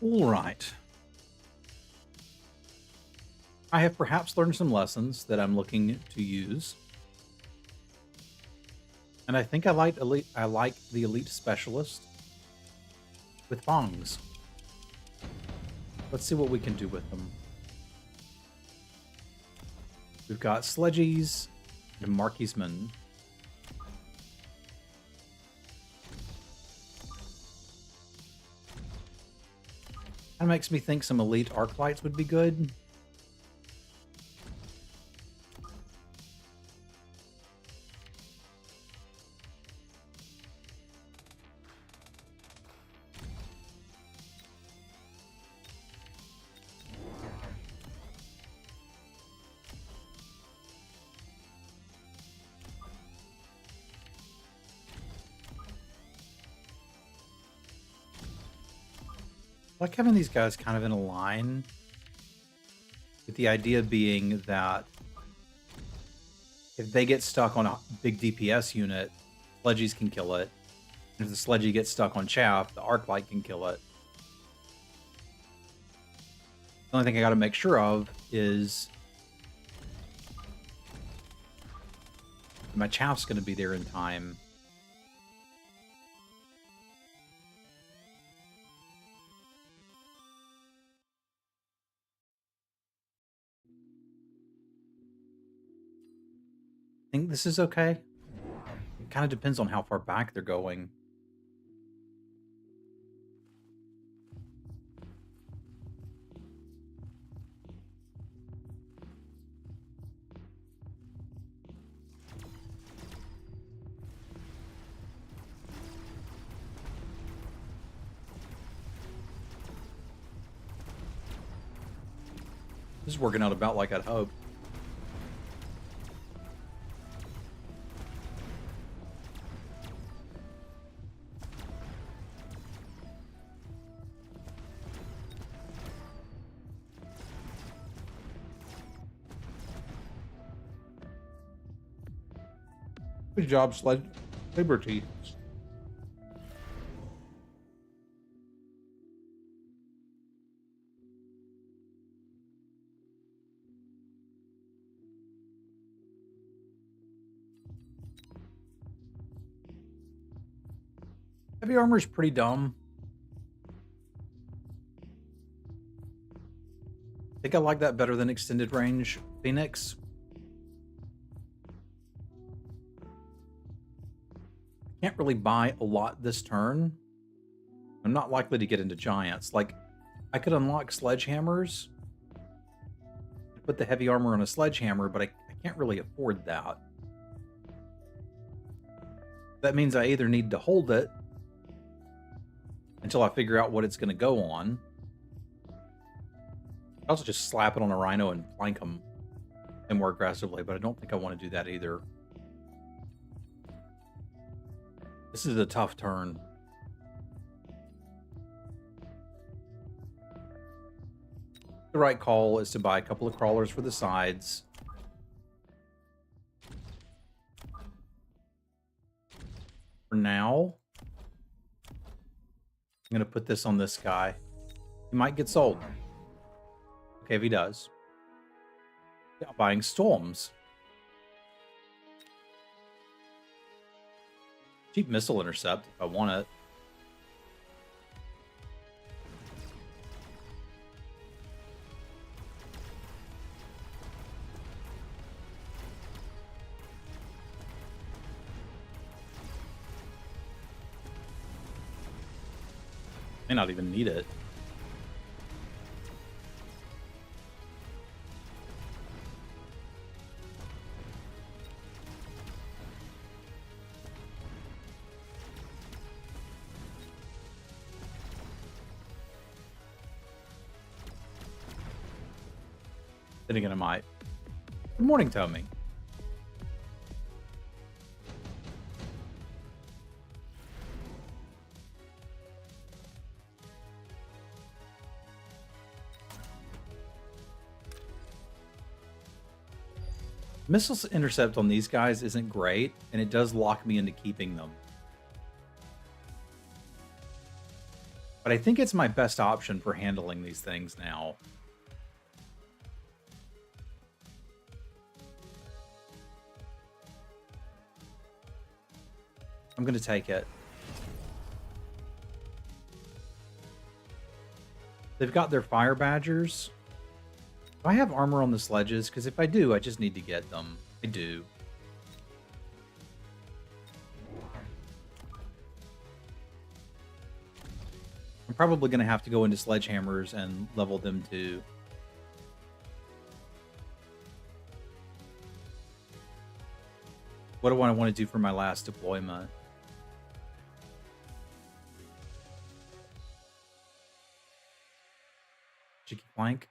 All right. I have perhaps learned some lessons that I'm looking to use, and I think I like the elite specialist with bongs. Let's see what we can do with them. We've got sledgies and marquismen. That makes me think some elite arc lights would be good. I like having these guys kind of in a line, with the idea being that if they get stuck on a big DPS unit, sledgies can kill it. And if the sledgy gets stuck on chaff, the arc light can kill it. The only thing I got to make sure of is my chaff's going to be there in time. I think this is okay. It kind of depends on how far back they're going. This is working out about like I'd hoped. Good job, Sled Liberty. Heavy armor is pretty dumb. I think I like that better than extended range Phoenix. Can't really buy a lot this turn. I'm not likely to get into giants. Like, I could unlock sledgehammers, put the heavy armor on a sledgehammer, but I can't really afford that. That means I either need to hold it until I figure out what it's going to go on. I'll also just slap it on a rhino and flank them and more aggressively, but I don't think I want to do that either. This is a tough turn. The right call is to buy a couple of crawlers for the sides. For now, I'm going to put this on this guy. He might get sold. Okay, if he does. Yeah, buying storms. Cheap missile intercept if I want it. May not even need it. Then again, I might. Good morning, Tommy. Missiles intercept on these guys isn't great, and it does lock me into keeping them. But But I think it's my best option for handling these things now. I'm going to take it. They've got their fire badgers. Do I have armor on the sledges? Because if I do, I just need to get them. I do. I'm probably going to have to go into sledgehammers and level them too. What do I want to do for my last deployment? Cheeky flank.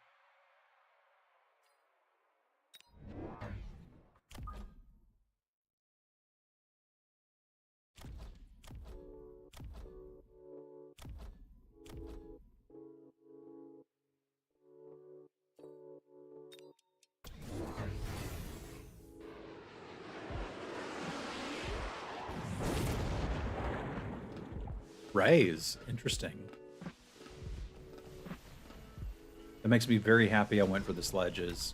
Raise. Interesting. That makes me very happy I went for the sledges.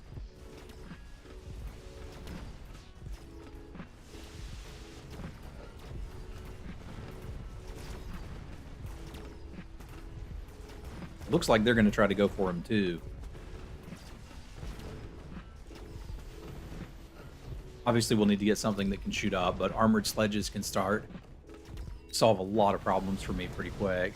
Looks like they're going to try to go for him too. Obviously, we'll need to get something that can shoot up, but armored sledges can solve a lot of problems for me pretty quick.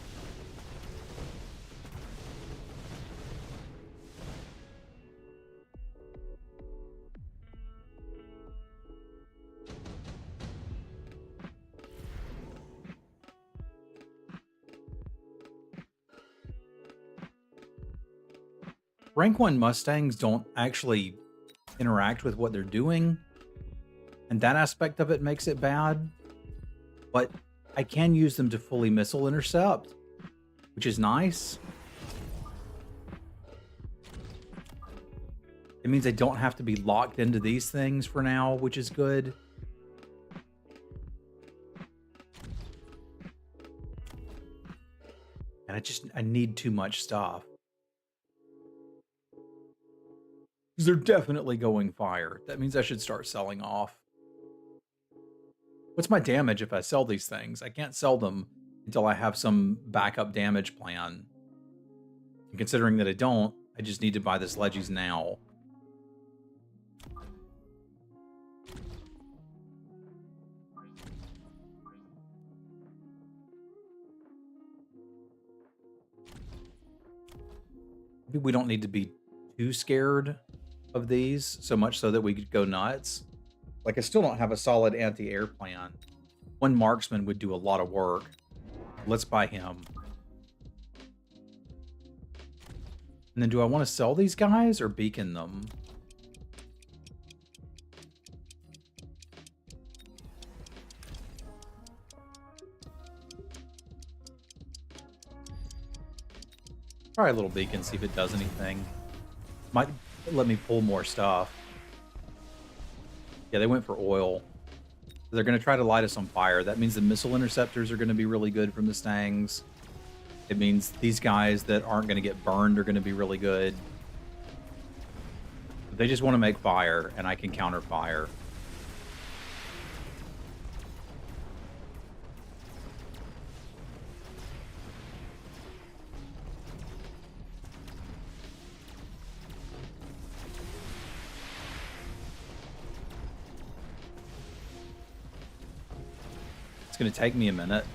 Rank 1 Mustangs don't actually interact with what they're doing, and that aspect of it makes it bad. But I can use them to fully missile intercept, which is nice. It means I don't have to be locked into these things for now, which is good. And I need too much stuff. Because they're definitely going fire. That means I should start selling off. What's my damage if I sell these things? I can't sell them until I have some backup damage plan. And considering that I don't, I just need to buy the sledgies now. Maybe we don't need to be too scared of these, so much so that we could go nuts. Like, I still don't have a solid anti-air plan. One marksman would do a lot of work. Let's buy him. And then do I want to sell these guys or beacon them? Try a little beacon, see if it does anything. Might let me pull more stuff. Yeah, they went for oil. They're going to try to light us on fire. That means the missile interceptors are going to be really good from the Stangs. It means these guys that aren't going to get burned are going to be really good. They just want to make fire, and I can counter fire. It's going to take me a minute.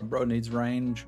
Bro needs range.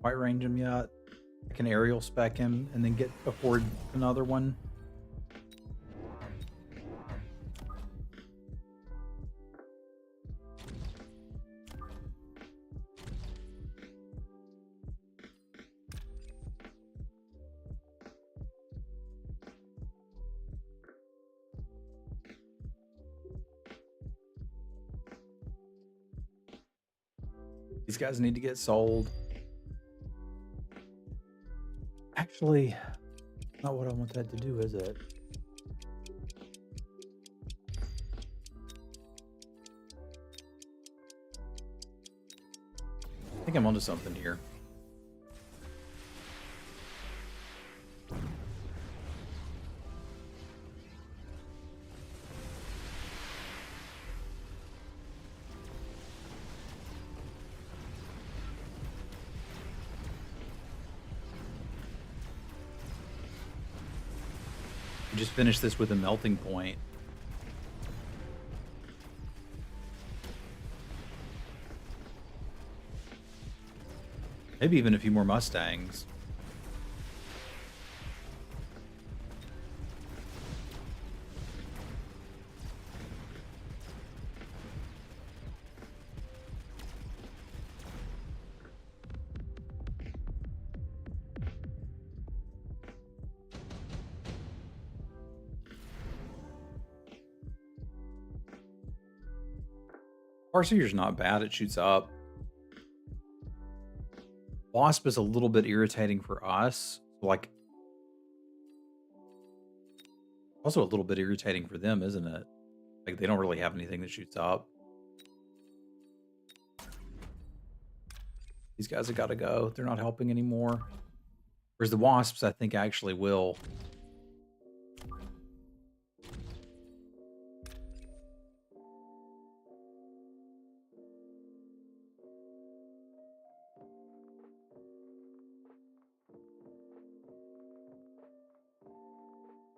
quite range him yet. I can aerial spec him and then afford another one. These guys need to get sold. Actually, not what I want that to do, is it? I think I'm onto something here. Just finish this with a melting point. Maybe even a few more Mustangs. Farseer's not bad, it shoots up. Wasp is a little bit irritating for us. Like, also a little bit irritating for them, isn't it? Like, they don't really have anything that shoots up. These guys have got to go. They're not helping anymore. Whereas the Wasps, I think, actually will.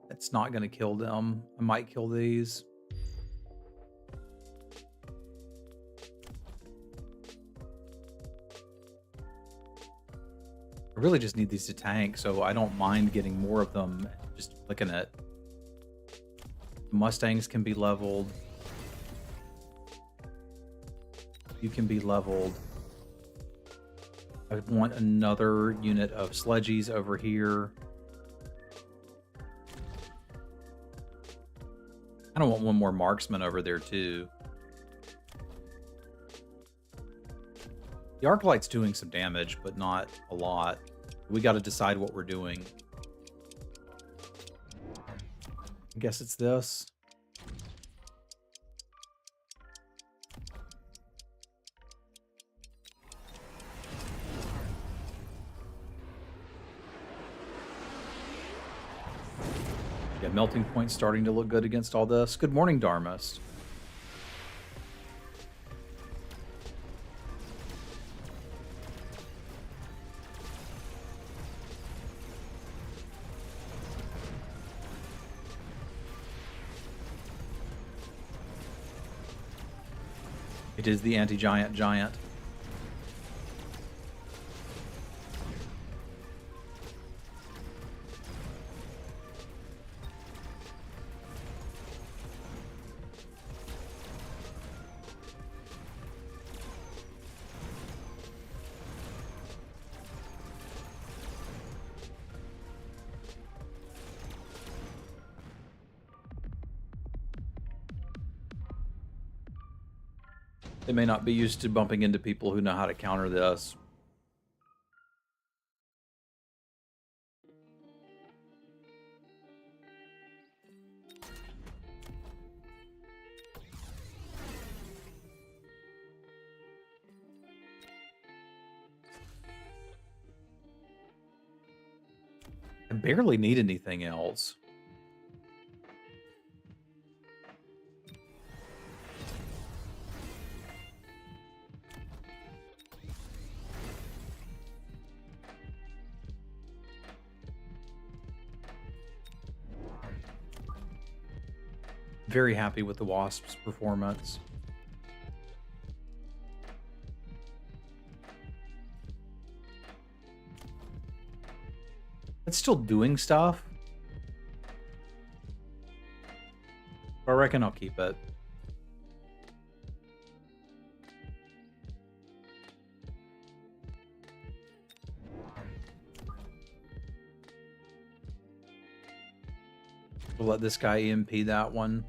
It's not going to kill them. I might kill these. I really just need these to tank, so I don't mind getting more of them. Just clicking it. The Mustangs can be leveled. You can be leveled. I want another unit of sledgies over here. I don't want one more marksman over there too. The Arclight's doing some damage, but not a lot. We got to decide what we're doing. I guess it's this. Yeah, melting point starting to look good against all this. Good morning, Dharmist. It is the anti-giant giant. They may not be used to bumping into people who know how to counter this. I barely need anything else. Very happy with the Wasp's performance. It's still doing stuff. But I reckon I'll keep it. We'll let this guy EMP that one.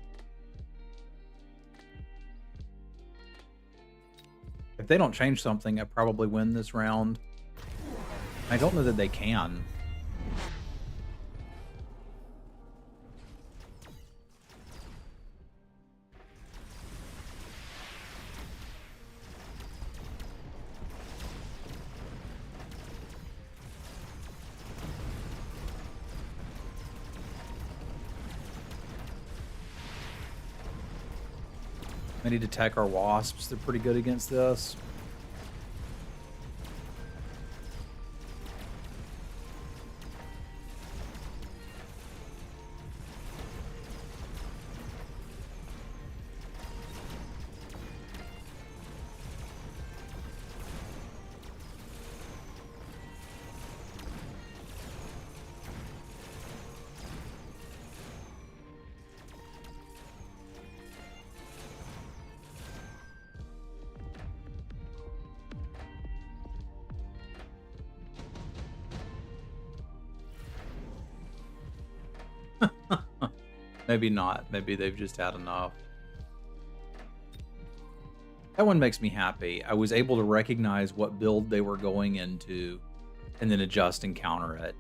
If they don't change something, I probably win this round. I don't know that they can. I need to attack our wasps. They're pretty good against this. Maybe not. Maybe they've just had enough. That one makes me happy. I was able to recognize what build they were going into and then adjust and counter it.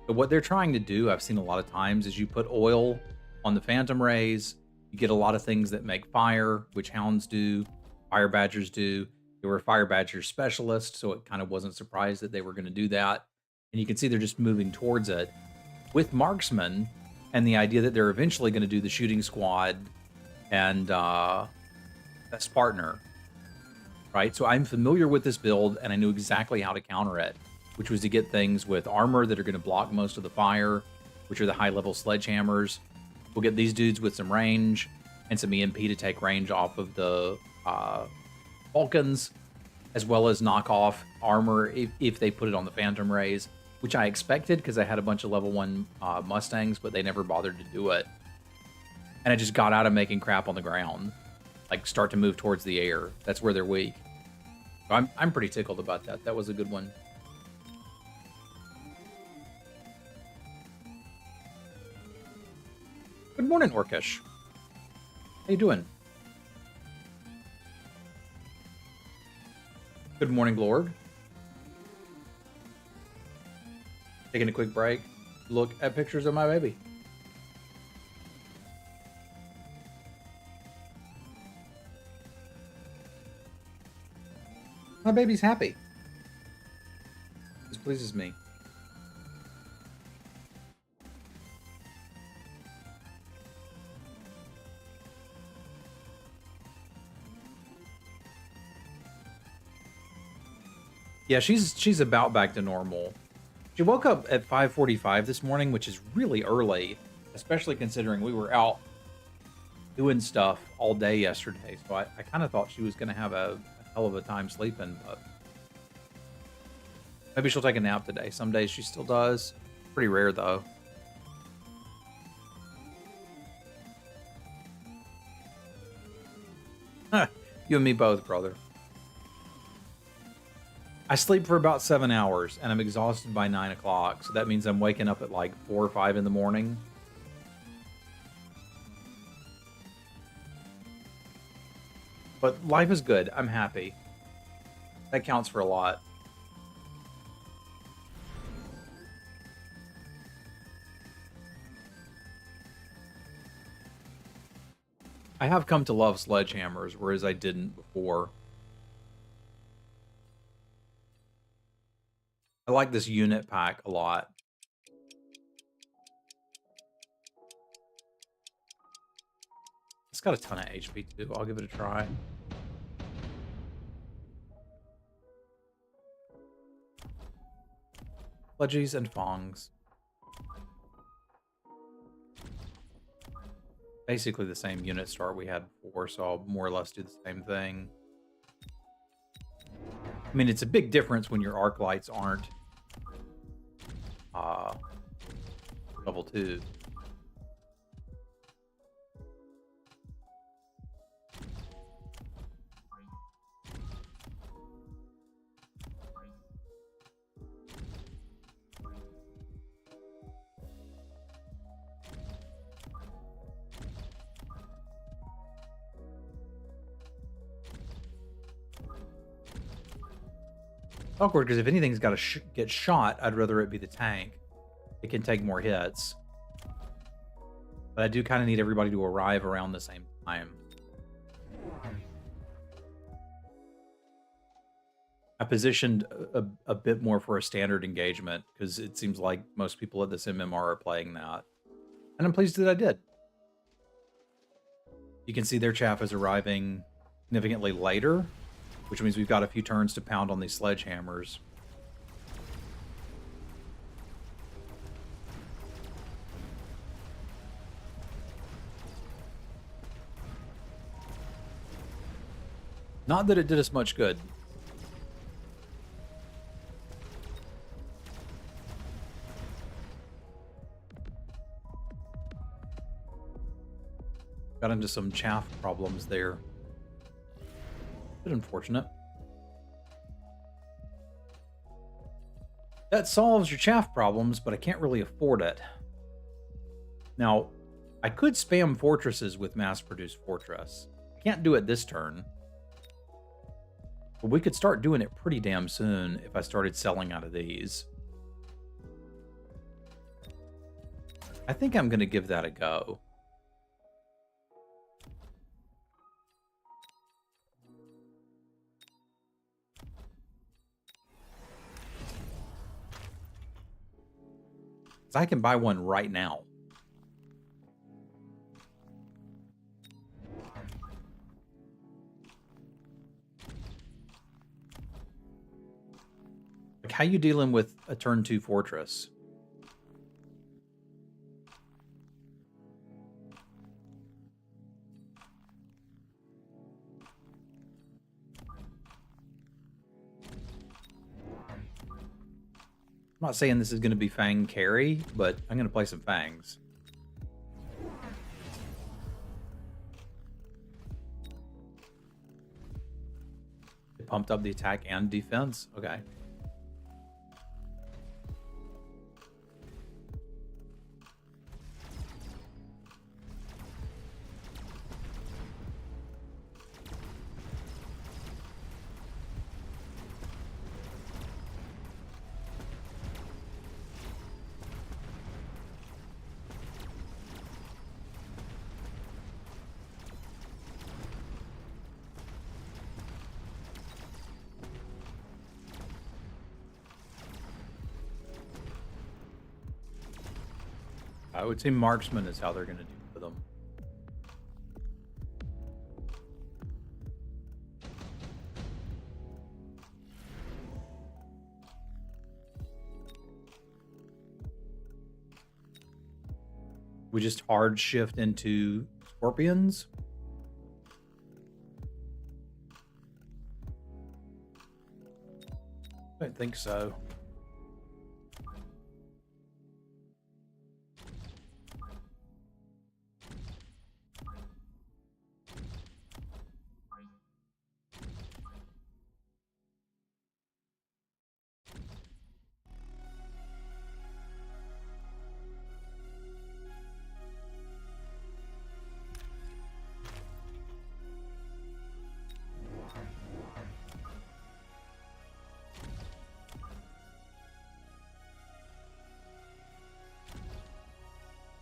But what they're trying to do, I've seen a lot of times, is you put oil on the Phantom Rays. You get a lot of things that make fire, which hounds do, fire badgers do. They were a fire badger specialist, so it kind of wasn't surprised that they were going to do that. And you can see they're just moving towards it. With marksmen, and the idea that they're eventually going to do the shooting squad and best partner, right? So I'm familiar with this build, and I knew exactly how to counter it, which was to get things with armor that are going to block most of the fire, which are the high-level sledgehammers. We'll get these dudes with some range and some EMP to take range off of the Vulcans, as well as knock off armor if they put it on the Phantom Rays, which I expected because I had a bunch of level 1 Mustangs, but they never bothered to do it. And I just got out of making crap on the ground. Like, start to move towards the air. That's where they're weak. So I'm pretty tickled about that. That was a good one. Good morning, Orcish. How you doing? Good morning, Lord. Taking a quick break. Look at pictures of my baby. My baby's happy. This pleases me. Yeah, she's about back to normal. She woke up at 5:45 this morning, which is really early, especially considering we were out doing stuff all day yesterday. So I kind of thought she was going to have a hell of a time sleeping, but maybe she'll take a nap today. Some days she still does. Pretty rare, though. You and me both, brother. I sleep for about 7 hours, and I'm exhausted by 9 o'clock, so that means I'm waking up at like 4 or 5 in the morning. But life is good. I'm happy. That counts for a lot. I have come to love sledgehammers, whereas I didn't before. I like this unit pack a lot. It's got a ton of HP too. I'll give it a try. Pledges and Fongs. Basically the same unit start we had before, so I'll more or less do the same thing. I mean, it's a big difference when your arc lights aren't Level 2. Awkward, because if anything's got to get shot, I'd rather it be the tank. It can take more hits. But I do kind of need everybody to arrive around the same time. I positioned a bit more for a standard engagement, because it seems like most people at this MMR are playing that. And I'm pleased that I did. You can see their chaff is arriving significantly later, which means we've got a few turns to pound on these sledgehammers. Not that it did us much good. Got into some chaff problems there. Bit unfortunate. That solves your chaff problems, but I can't really afford it. Now, I could spam fortresses with mass-produced fortress. I can't do it this turn. But we could start doing it pretty damn soon if I started selling out of these. I think I'm going to give that a go. I can buy one right now. Like, how you dealing with a turn 2 fortress? I'm not saying this is going to be Fang carry, but I'm going to play some Fangs. It pumped up the attack and defense. Okay. I would say marksman is how they're going to do with them. We just hard shift into scorpions. I don't think so.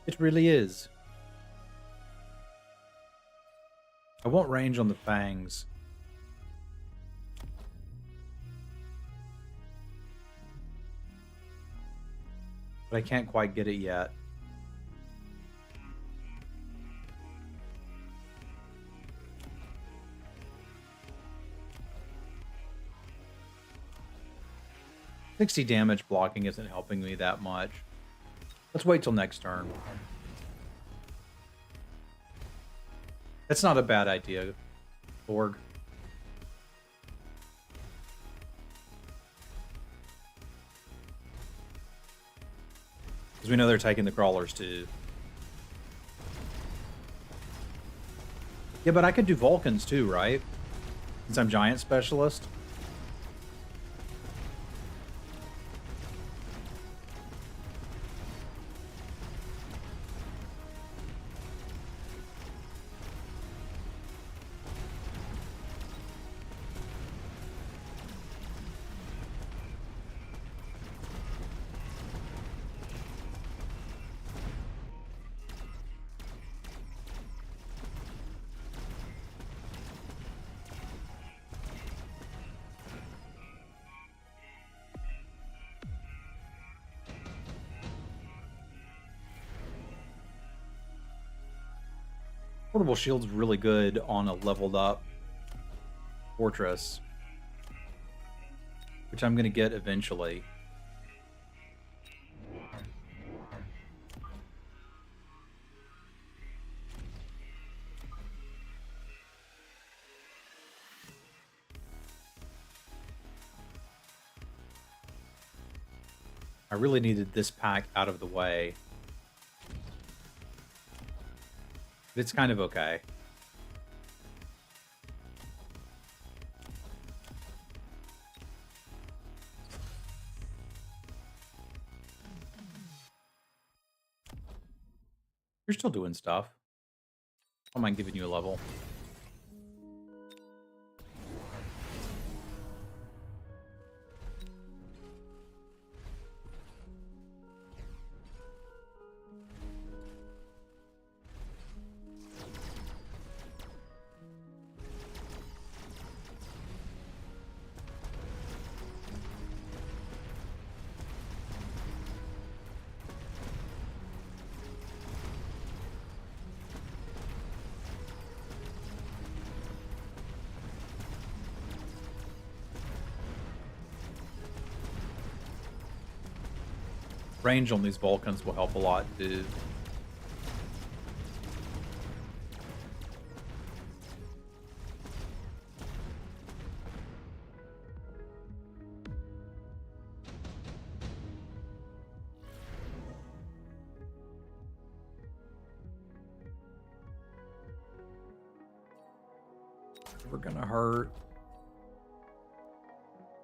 It really is. I want range on the fangs. But I can't quite get it yet. $60 damage blocking isn't helping me that much. Let's wait till next turn. That's not a bad idea, Borg. Because we know they're taking the crawlers too. Yeah, but I could do Vulcans too, right? Since I'm Giant Specialist. Portable shield's really good on a leveled up fortress, which I'm going to get eventually. I really needed this pack out of the way. But it's kind of okay. You're still doing stuff. I don't mind giving you a level. Range on these Vulcans will help a lot too. We're gonna hurt.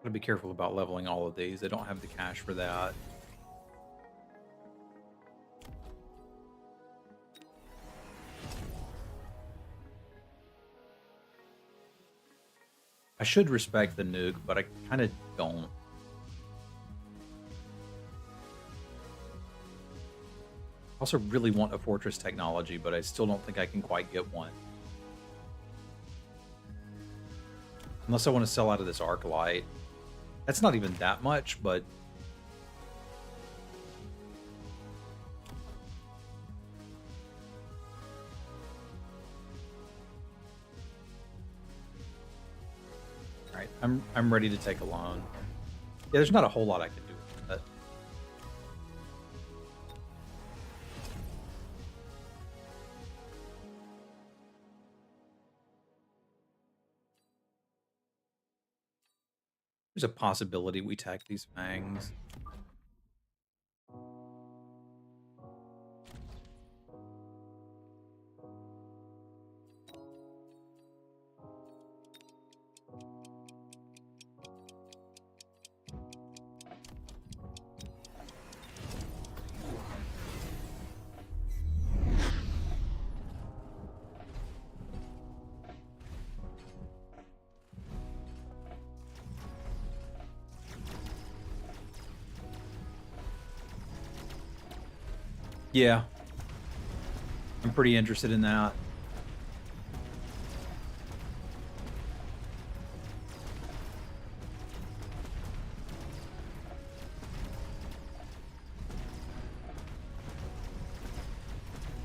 Gotta be careful about leveling all of these. They don't have the cash for that. I should respect the nuke, but I kind of don't. I also really want a fortress technology, but I still don't think I can quite get one. Unless I want to sell out of this arc light. That's not even that much, but... Alright, I'm ready to take a loan. Yeah, there's not a whole lot I can do with that. There's a possibility we tack these fangs. Yeah. I'm pretty interested in that.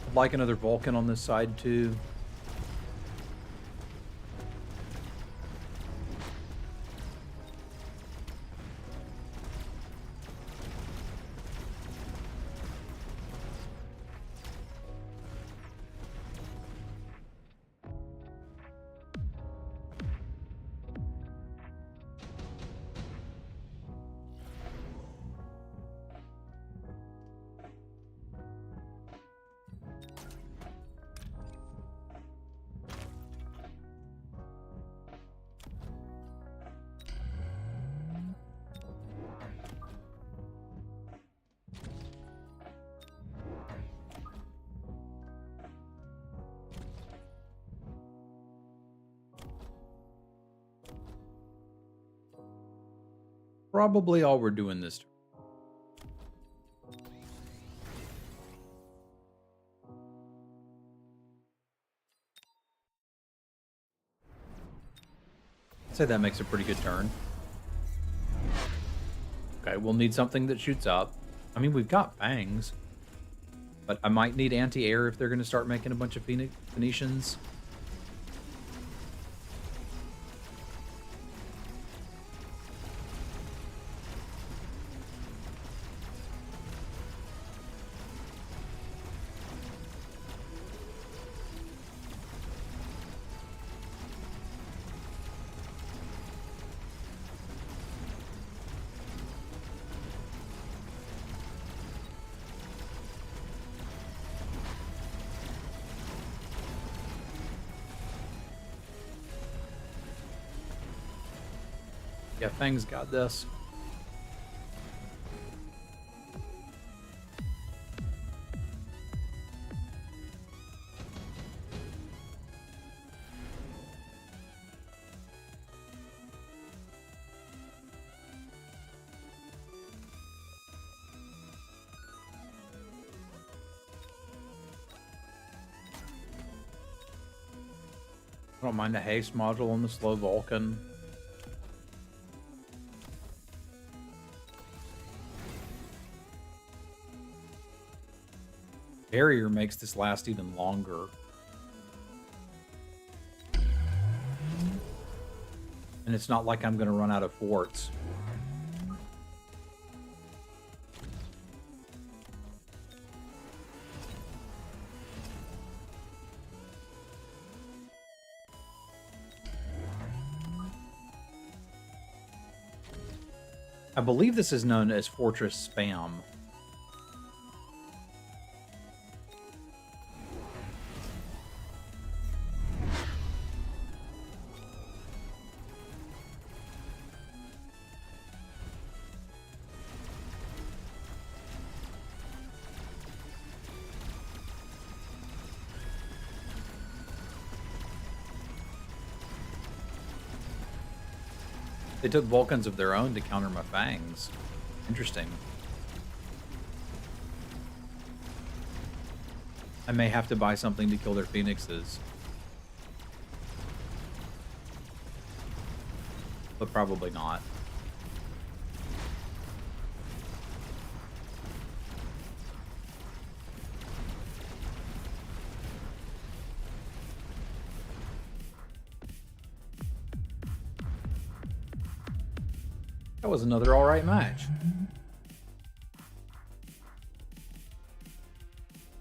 I'd like another Vulcan on this side too. probably all we're doing this turn. I'd say that makes a pretty good turn. Okay, we'll need something that shoots up. I mean, we've got fangs. But I might need anti-air if they're going to start making a bunch of Phoenicians. Yeah, Fang's got this. I don't mind the haste module on the slow Vulcan. Barrier makes this last even longer. And it's not like I'm going to run out of forts. I believe this is known as Fortress Spam. They took Vulcans of their own to counter my fangs. Interesting. I may have to buy something to kill their phoenixes. But probably not. That was another alright match.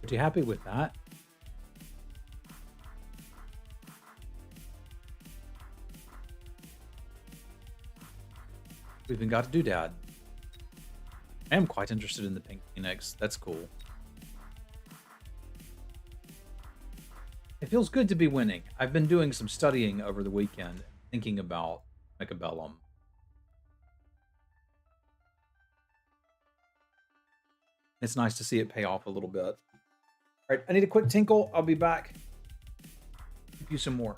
Pretty happy with that. We even got a doodad. I am quite interested in the pink phoenix. That's cool. It feels good to be winning. I've been doing some studying over the weekend, thinking about Mechabellum. It's nice to see it pay off a little bit. All right, I need a quick tinkle. I'll be back. Give you some more.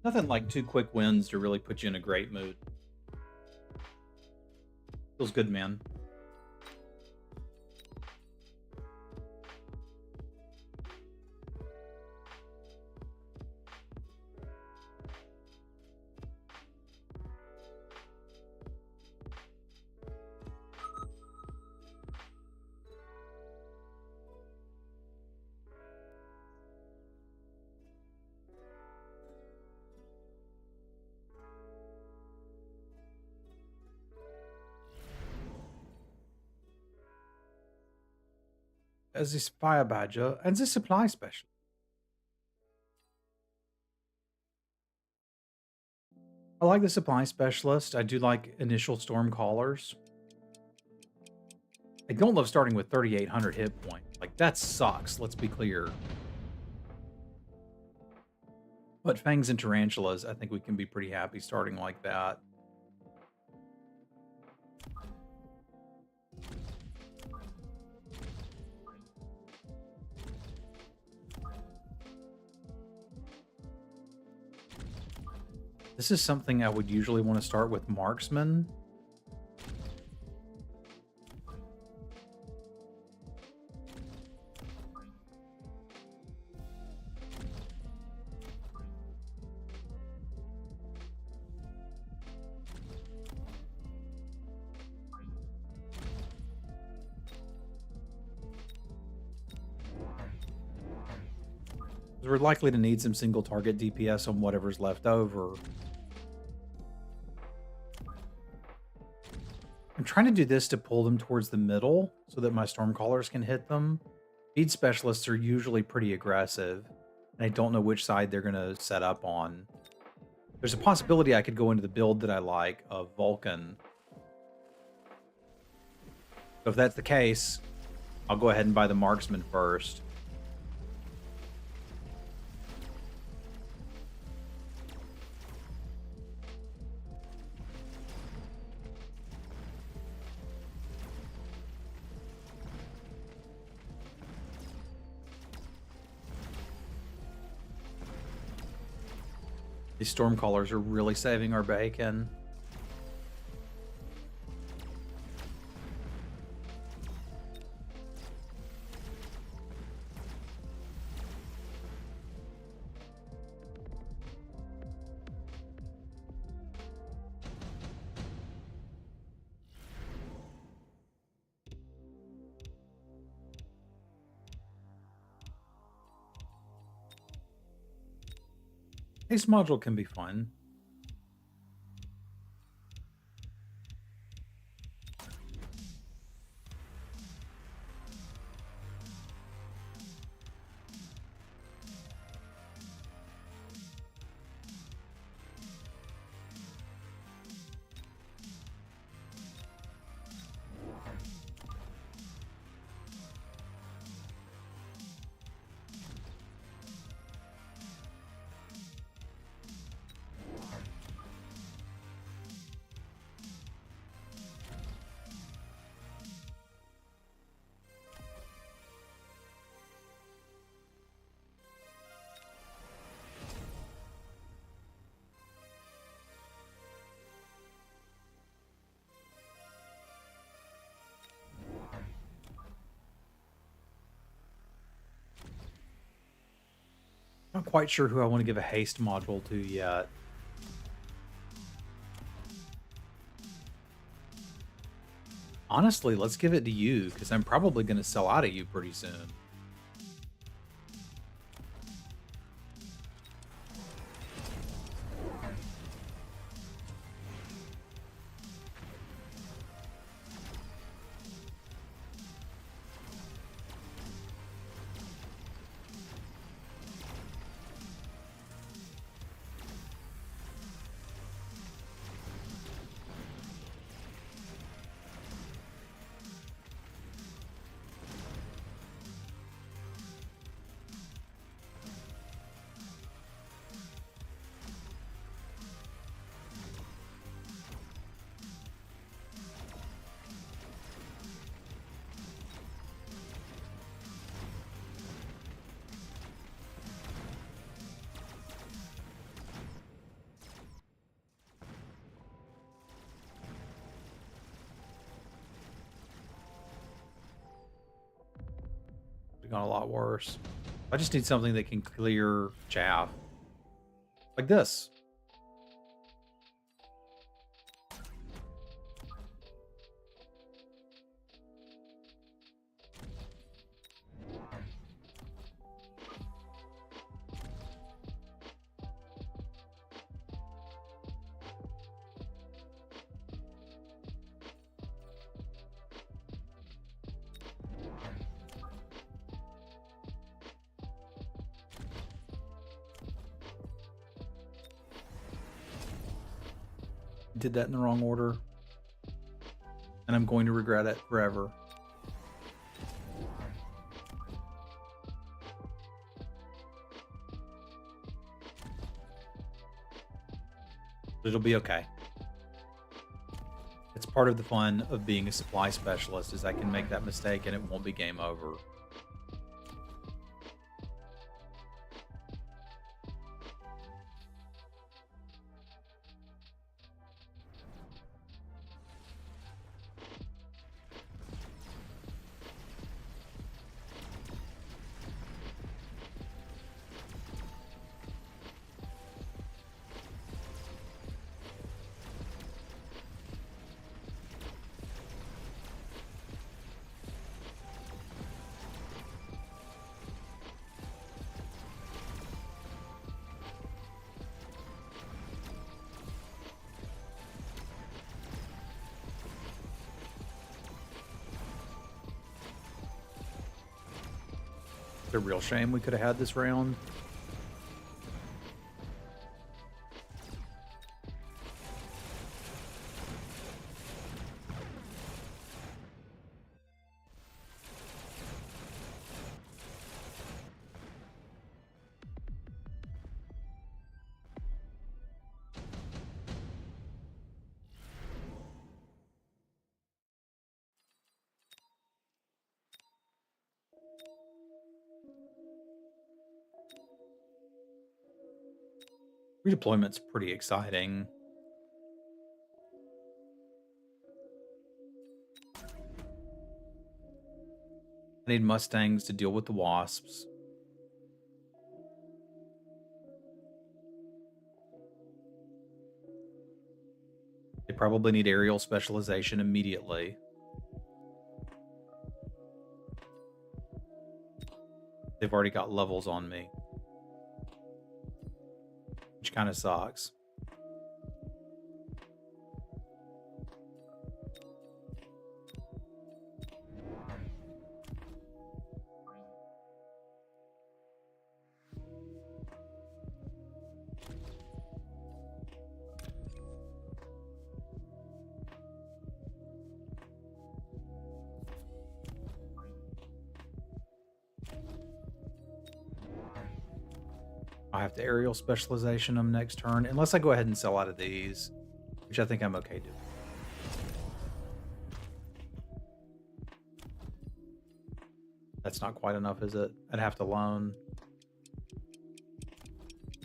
Nothing like 2 quick wins to really put you in a great mood. Feels good, man. As this fire badger and the supply specialist. I like the supply specialist. I do like initial storm callers. I don't love starting with 3,800 hit points. Like, that sucks, let's be clear. But fangs and tarantulas, I think we can be pretty happy starting like that. This is something I would usually want to start with marksman. We're likely to need some single target DPS on whatever's left over. I'm trying to do this to pull them towards the middle so that my Stormcallers can hit them. Speed specialists are usually pretty aggressive, and I don't know which side they're going to set up on. There's a possibility I could go into the build that I like of Vulcan. So if that's the case, I'll go ahead and buy the Marksman first. These Stormcallers are really saving our bacon. This module can be fun. Not quite sure who I want to give a haste module to yet. Honestly, let's give it to you, because I'm probably going to sell out of you pretty soon. It's gone a lot worse. I just need something that can clear chaff. Like this. Did that in the wrong order. And I'm going to regret it forever. But it'll be okay. It's part of the fun of being a supply specialist is I can make that mistake and it won't be game over. A real shame we could have had this round. Redeployment's pretty exciting. I need Mustangs to deal with the wasps. They probably need aerial specialization immediately. They've already got levels on me. Which kind of sucks. I have to aerial specialization them next turn, unless I go ahead and sell out of these, which I think I'm okay doing. That's not quite enough, is it? I'd have to loan.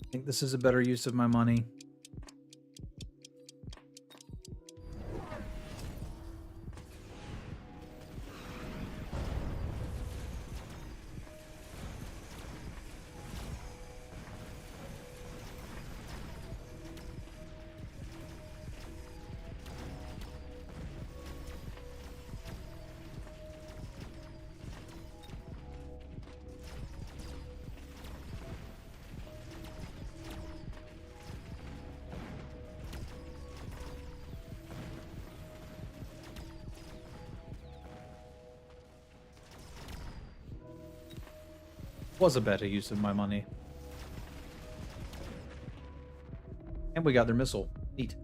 I think this is a better use of my money. Was a better use of my money. And we got their missile. Neat.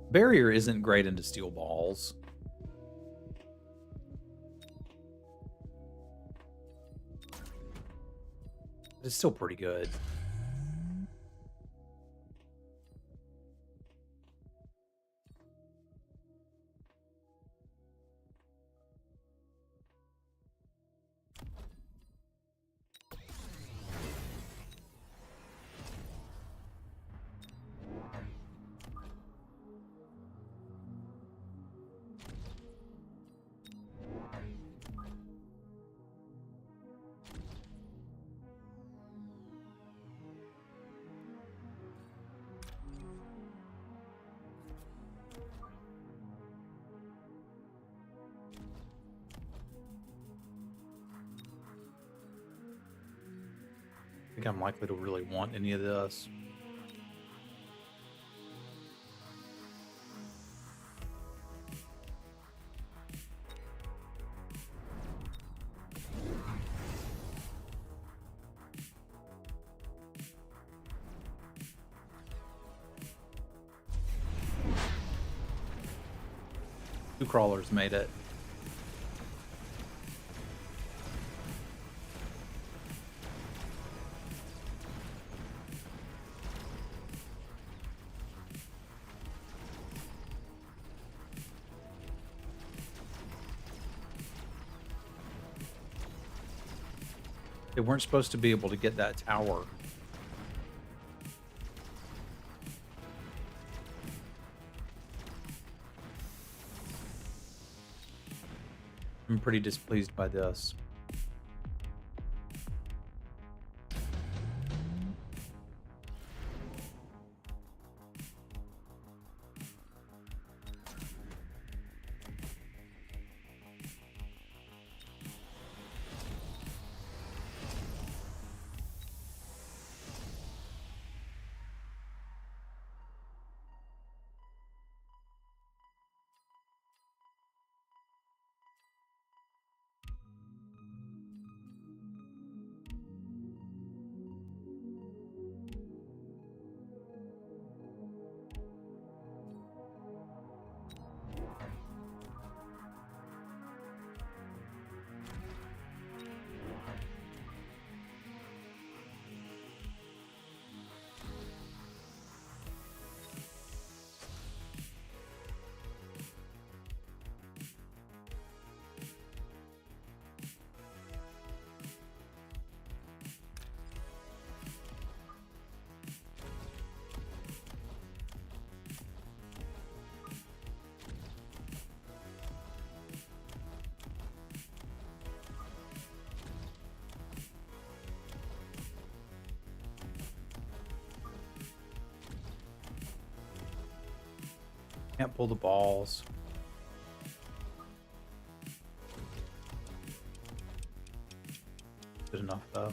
Barrier isn't great into steel balls. It's still pretty good. think I'm likely to really want any of this. Two crawlers made it. They weren't supposed to be able to get that tower. I'm pretty displeased by this. Can't pull the balls. Good enough, though.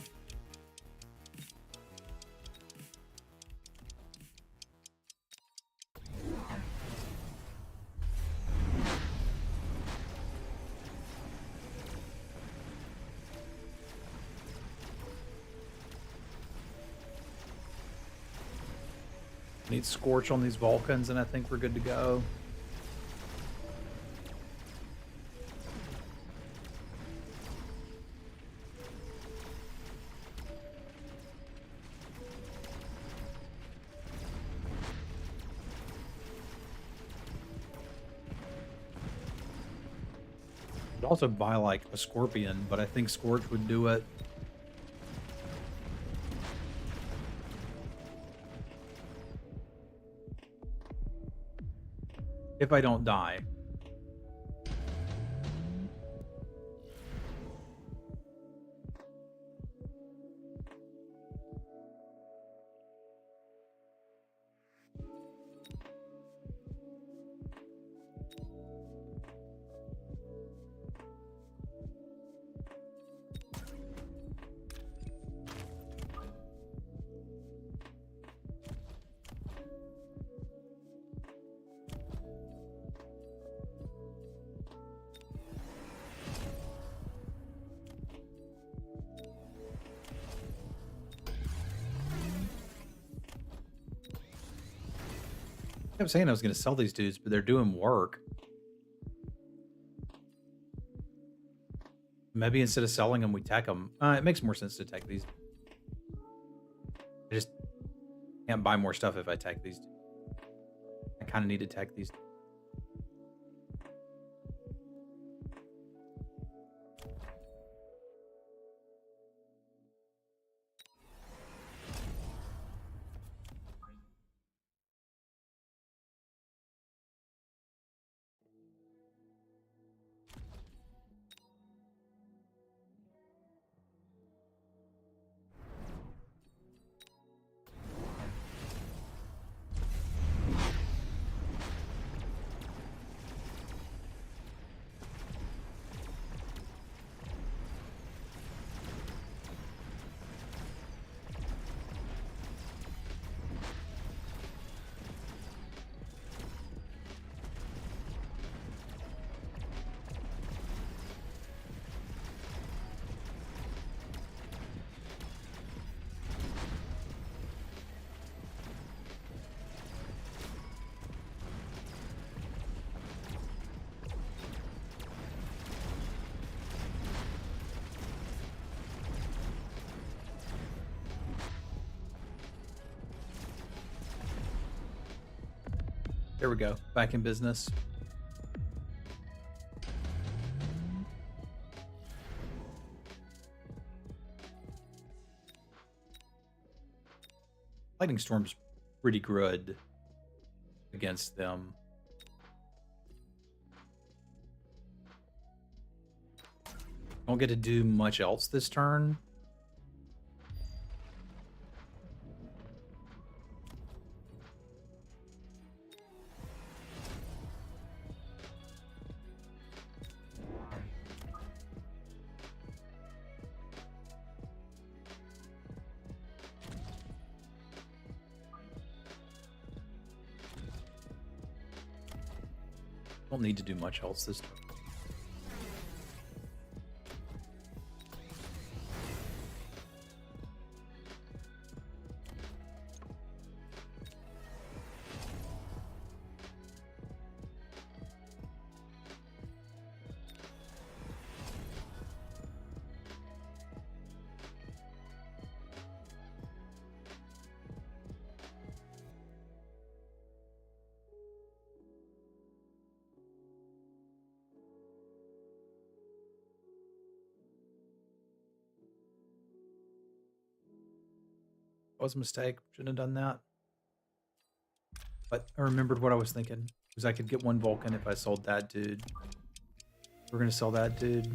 Need Scorch on these Vulcans, and I think we're good to go. Could also buy like a Scorpion, but I think Scorch would do it. If I don't die. I kept saying I was going to sell these dudes, but they're doing work. Maybe instead of selling them, we tech them. It makes more sense to tech these. I just can't buy more stuff if I tech these. I kind of need to tech these. There we go. Back in business. Lightning Storm's pretty good against them. Don't get to do much else this turn. Don't need to do much else this turn. That was a mistake. Shouldn't have done that. But I remembered what I was thinking. Because I could get one Vulcan if I sold that dude. We're going to sell that dude.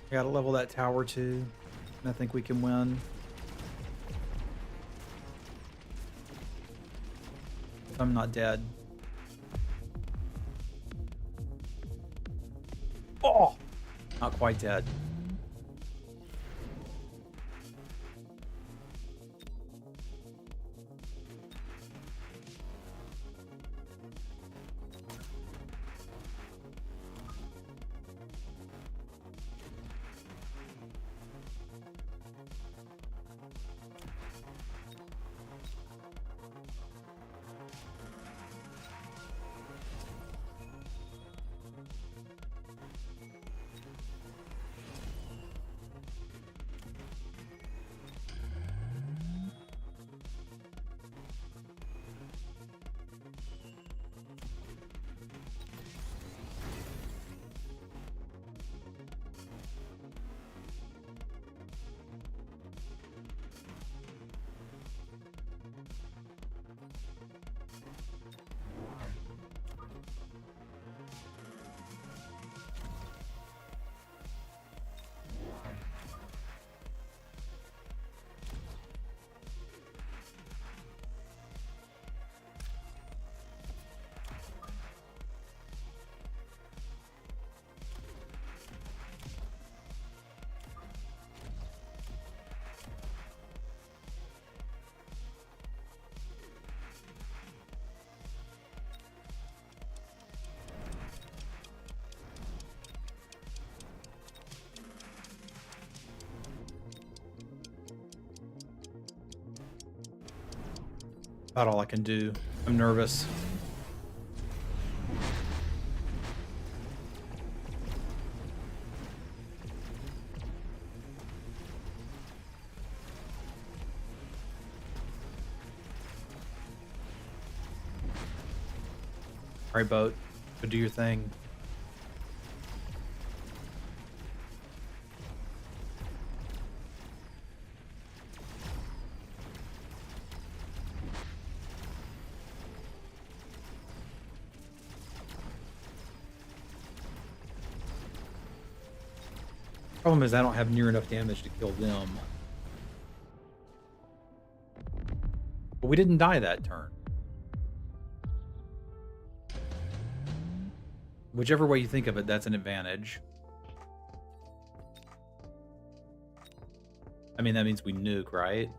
I gotta level that tower too. And I think we can win. If I'm not dead. Oh! Not quite dead. About all I can do. I'm nervous. All right, boat. Go do your thing. Problem is I don't have near enough damage to kill them. But we didn't die that turn. Whichever way you think of it, that's an advantage. I mean, that means we nuke, right?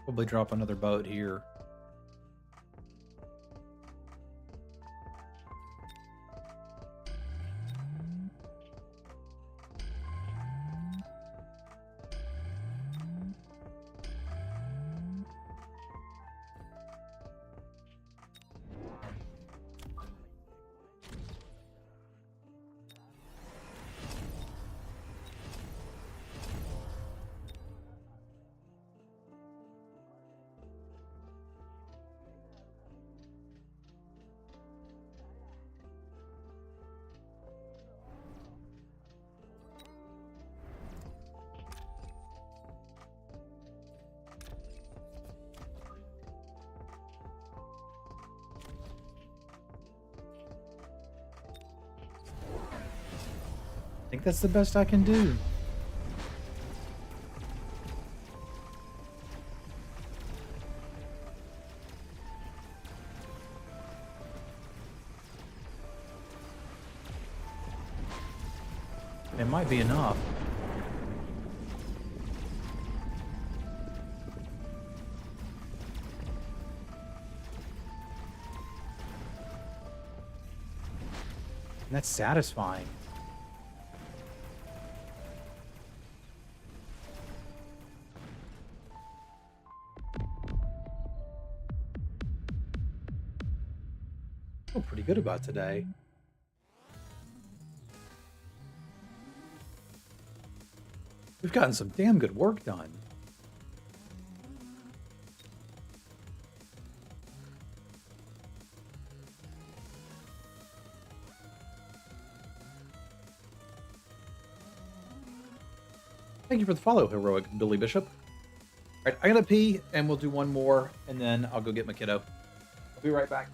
Probably drop another boat here. I think that's the best I can do. It might be enough. And that's satisfying. I feel pretty good about today. We've gotten some damn good work done. Thank you for the follow, heroic Billy Bishop. All right, I gotta pee, and we'll do one more, and then I'll go get my kiddo. I'll be right back.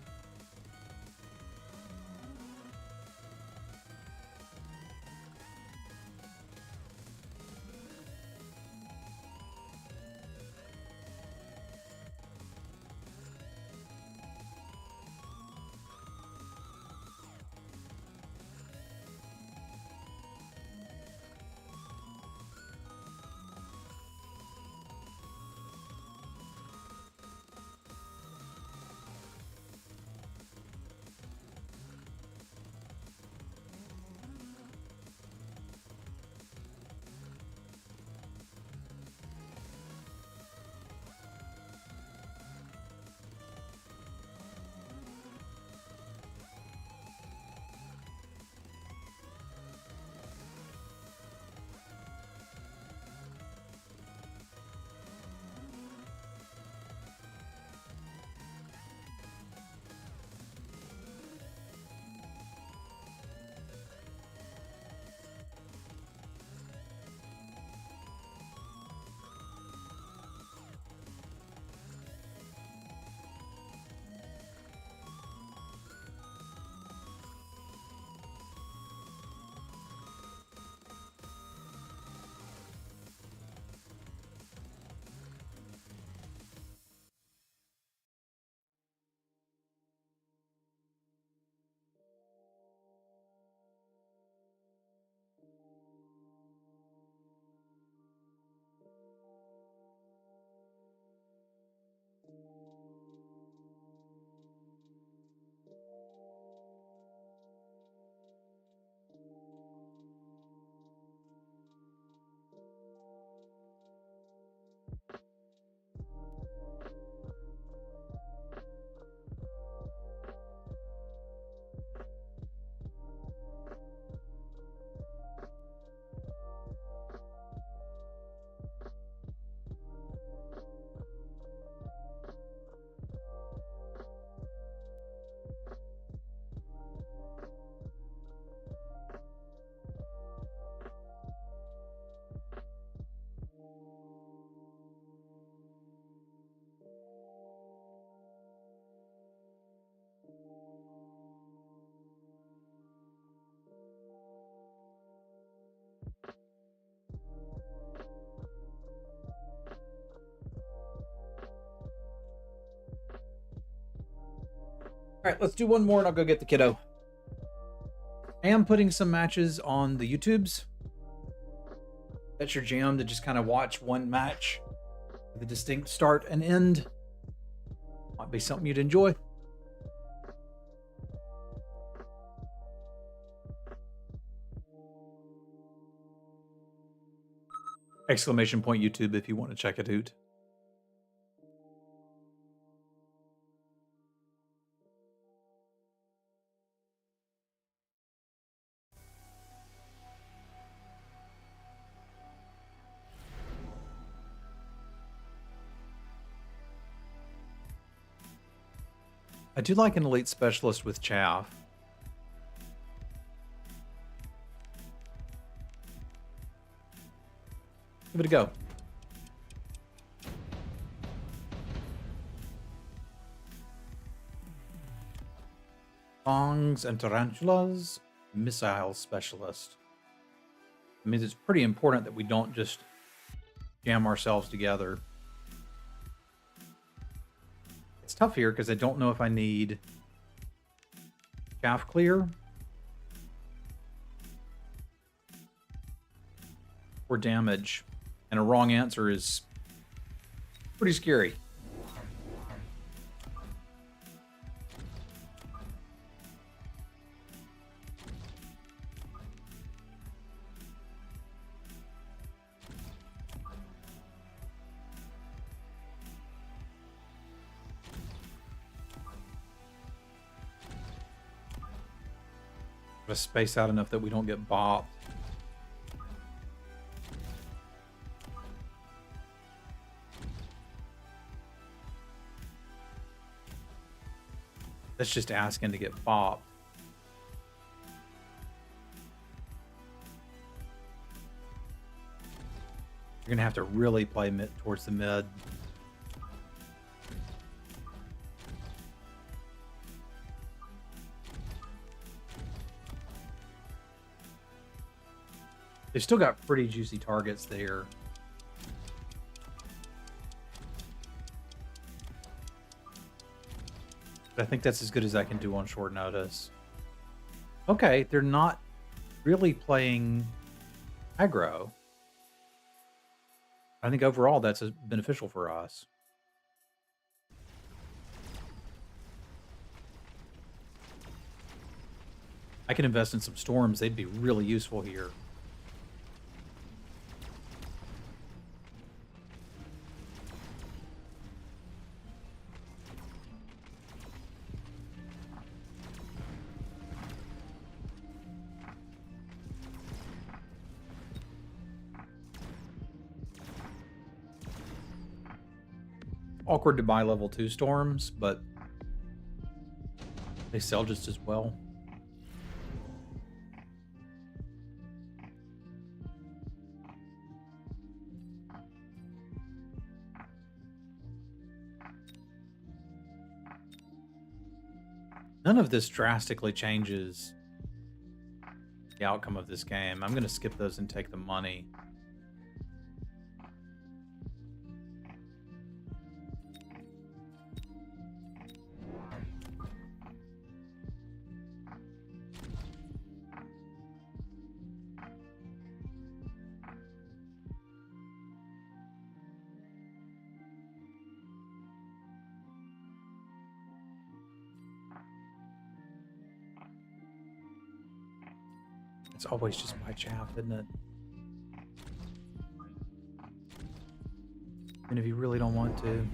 All right, let's do one more and I'll go get the kiddo. I am putting some matches on the YouTubes. That's your jam to just kind of watch one match with a distinct start and end. Might be something you'd enjoy. Exclamation point YouTube if you want to check it out. I do like an elite specialist with chaff. Give it a go. Thongs and tarantulas, missile specialist. I mean, it's pretty important that we don't just jam ourselves together. It's tough here because I don't know if I need chaff clear or damage. And a wrong answer is pretty scary. Gotta space out enough that we don't get bopped. That's just asking to get bopped. You're gonna have to really play mid towards the mid. They've still got pretty juicy targets there. But I think that's as good as I can do on short notice. Okay, they're not really playing aggro. I think overall that's beneficial for us. I can invest in some storms. They'd be really useful here. Awkward to buy level 2 storms, but they sell just as well. None of this drastically changes the outcome of this game. I'm going to skip those and take the money. It's always just by chaff, isn't it? And if you really don't want to.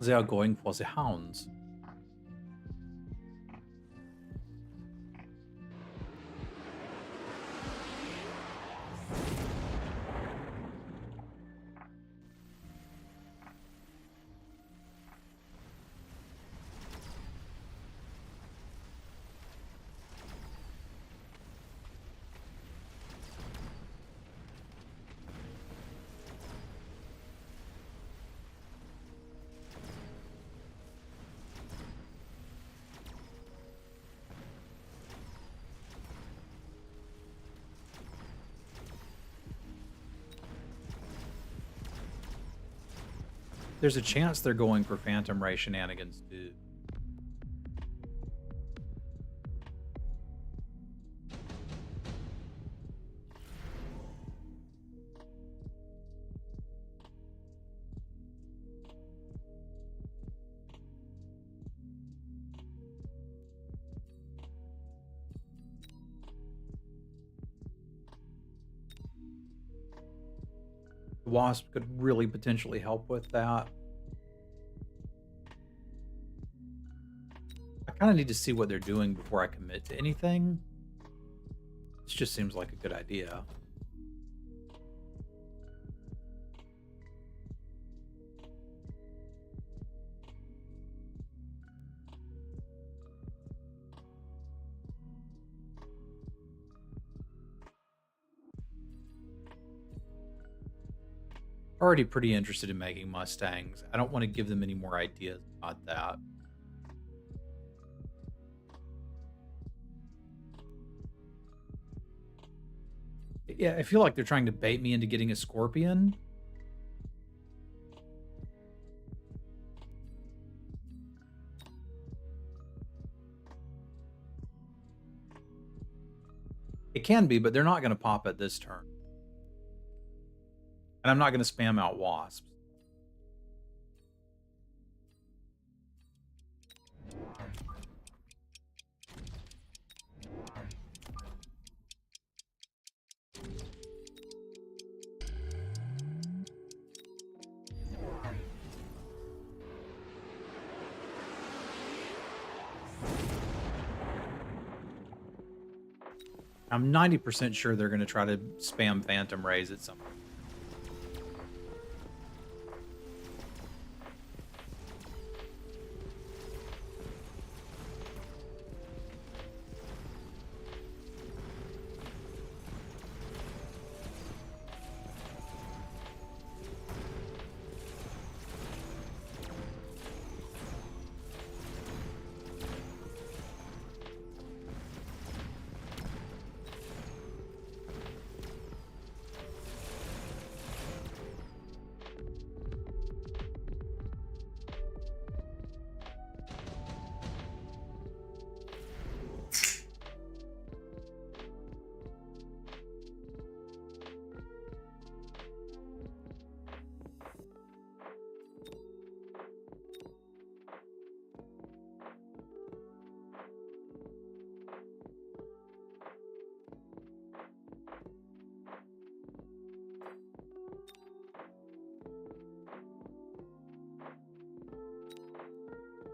They are going for the hounds. there's a chance they're going for Phantom Ray shenanigans too. The Wasp could really potentially help with that. I kind of need to see what they're doing before I commit to anything. This just seems like a good idea. Already pretty interested in making Mustangs. I don't want to give them any more ideas about that. Yeah, I feel like they're trying to bait me into getting a Scorpion. It can be, but they're not going to pop it this turn. And I'm not going to spam out Wasps. I'm 90% sure they're going to try to spam Phantom Rays at some point.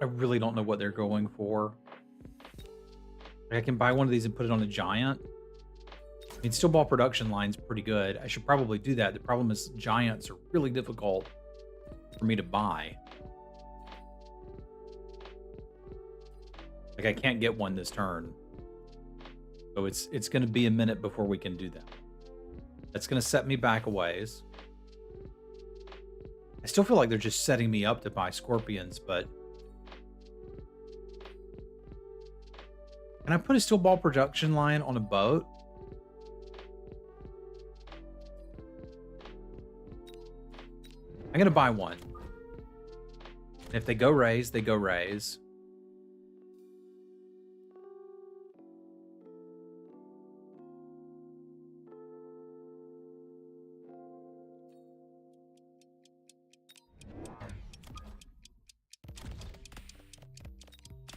I really don't know what they're going for. I can buy one of these and put it on a giant. I mean, Steel Ball production line's pretty good. I should probably do that. The problem is giants are really difficult for me to buy. Like, I can't get one this turn. So it's going to be a minute before we can do that. That's going to set me back a ways. I still feel like they're just setting me up to buy Scorpions, but... Can I put a Steel Ball production line on a boat? I'm going to buy one. And if they go raise, they go raise.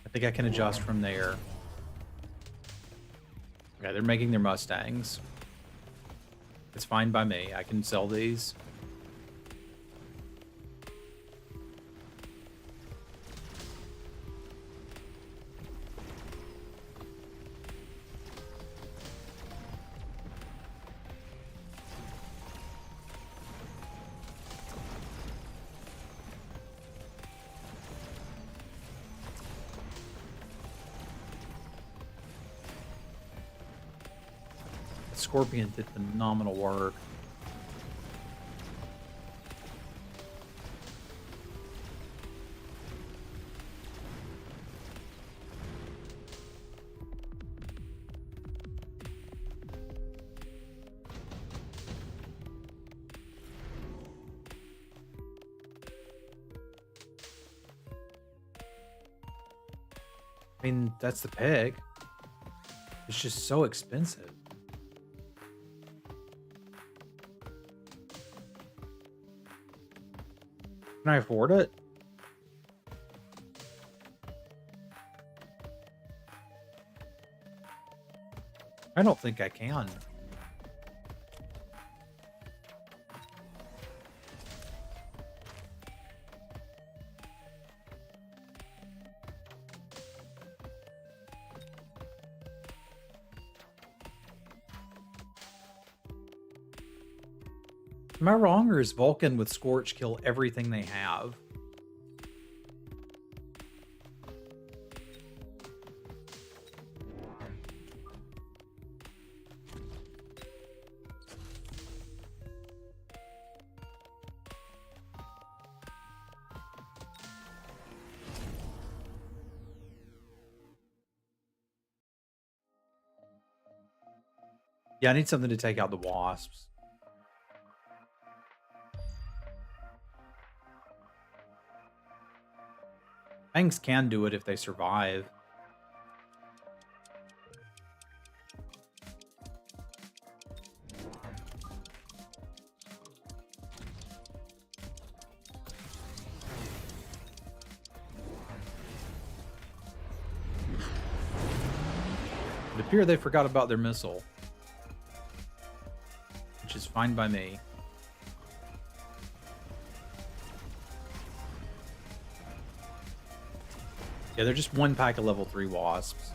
I think I can adjust from there. Okay, they're making their Mustangs. It's fine by me. I can sell these. Scorpion did phenomenal work. I mean, that's the pick. It's just so expensive. Can I afford it? I don't think I can. Am I wrong, or is Vulcan with Scorch kill everything they have? Yeah, I need something to take out the wasps. Fangs can do it if they survive. It appears they forgot about their missile, which is fine by me. Yeah, they're just one pack of level 3 wasps.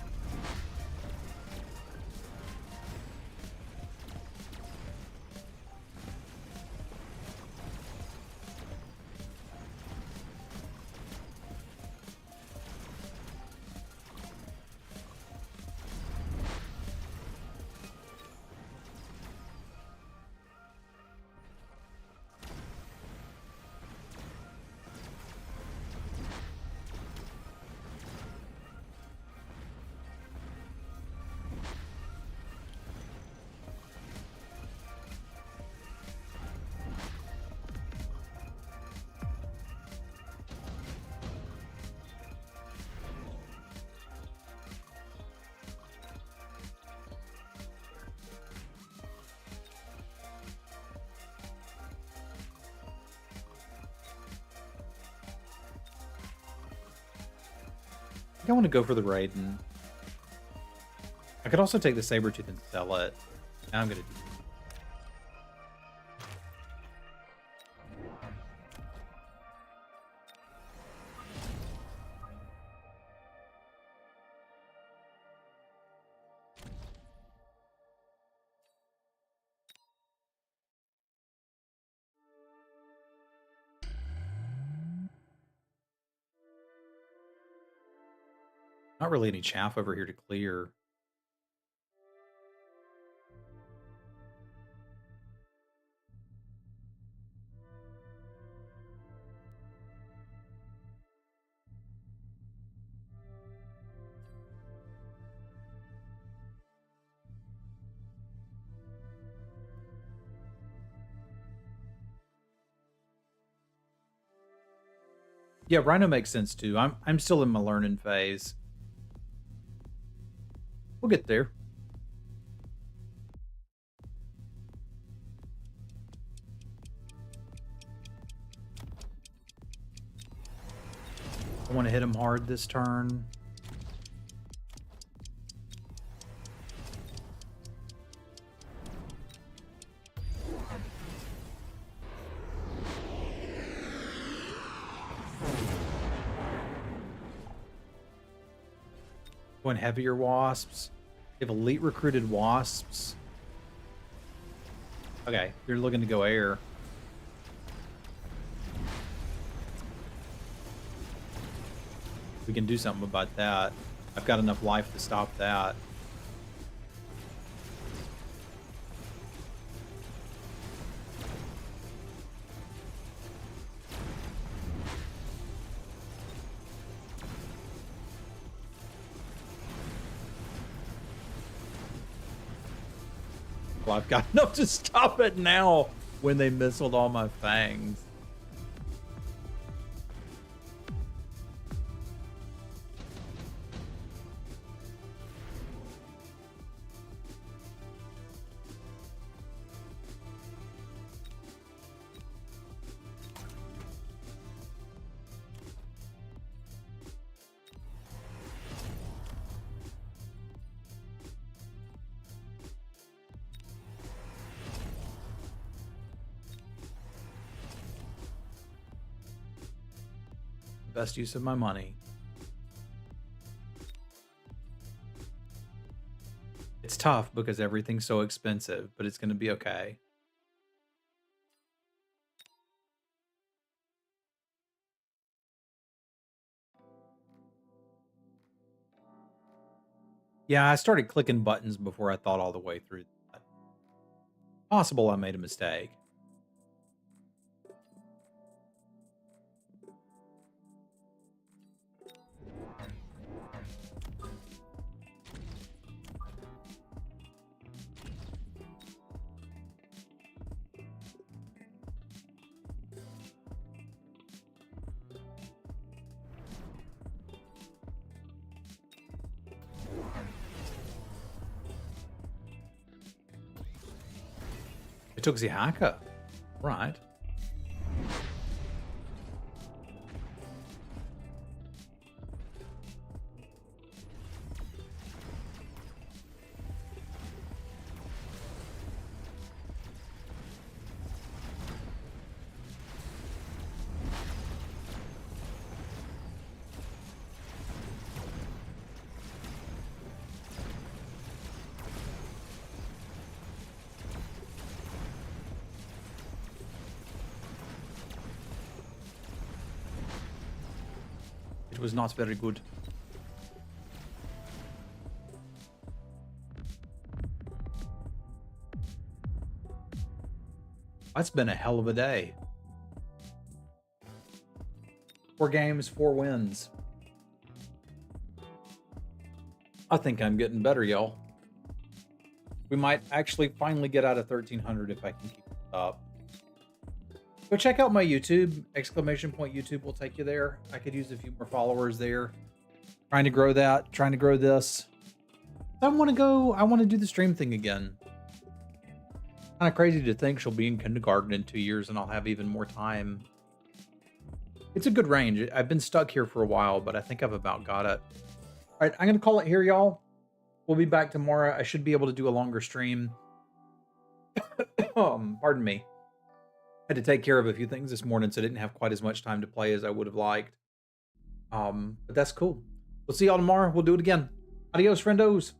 I think I want to go for the Raiden. I could also take the Sabretooth and sell it. Now I'm going to do that. Not really any chaff over here to clear. Yeah, Rhino makes sense too. I'm still in my learning phase. We'll get there. I want to hit him hard this turn. Going heavier wasps. They have elite recruited wasps. Okay, they're looking to go air. We can do something about that. I've got enough life to stop that. Well, I've got enough to stop it now when they missiled all my fangs. Best use of my money. It's tough because everything's so expensive, but it's going to be okay. Yeah, I started clicking buttons before I thought all the way through that. Possible I made a mistake. It took the hacker. Right. It was not very good. That's been a hell of a day. 4 games, 4 wins. I think I'm getting better, y'all. We might actually finally get out of 1300 if I can keep it up. Go check out my YouTube. Exclamation point YouTube will take you there. I could use a few more followers there. Trying to grow that. Trying to grow this. I want to do the stream thing again. Kind of crazy to think she'll be in kindergarten in 2 years and I'll have even more time. It's a good range. I've been stuck here for a while, but I think I've about got it. All right, I'm going to call it here, y'all. We'll be back tomorrow. I should be able to do a longer stream. Pardon me. Had to take care of a few things this morning, so I didn't have quite as much time to play as I would have liked. But that's cool. We'll see y'all tomorrow. We'll do it again. Adios, friendos.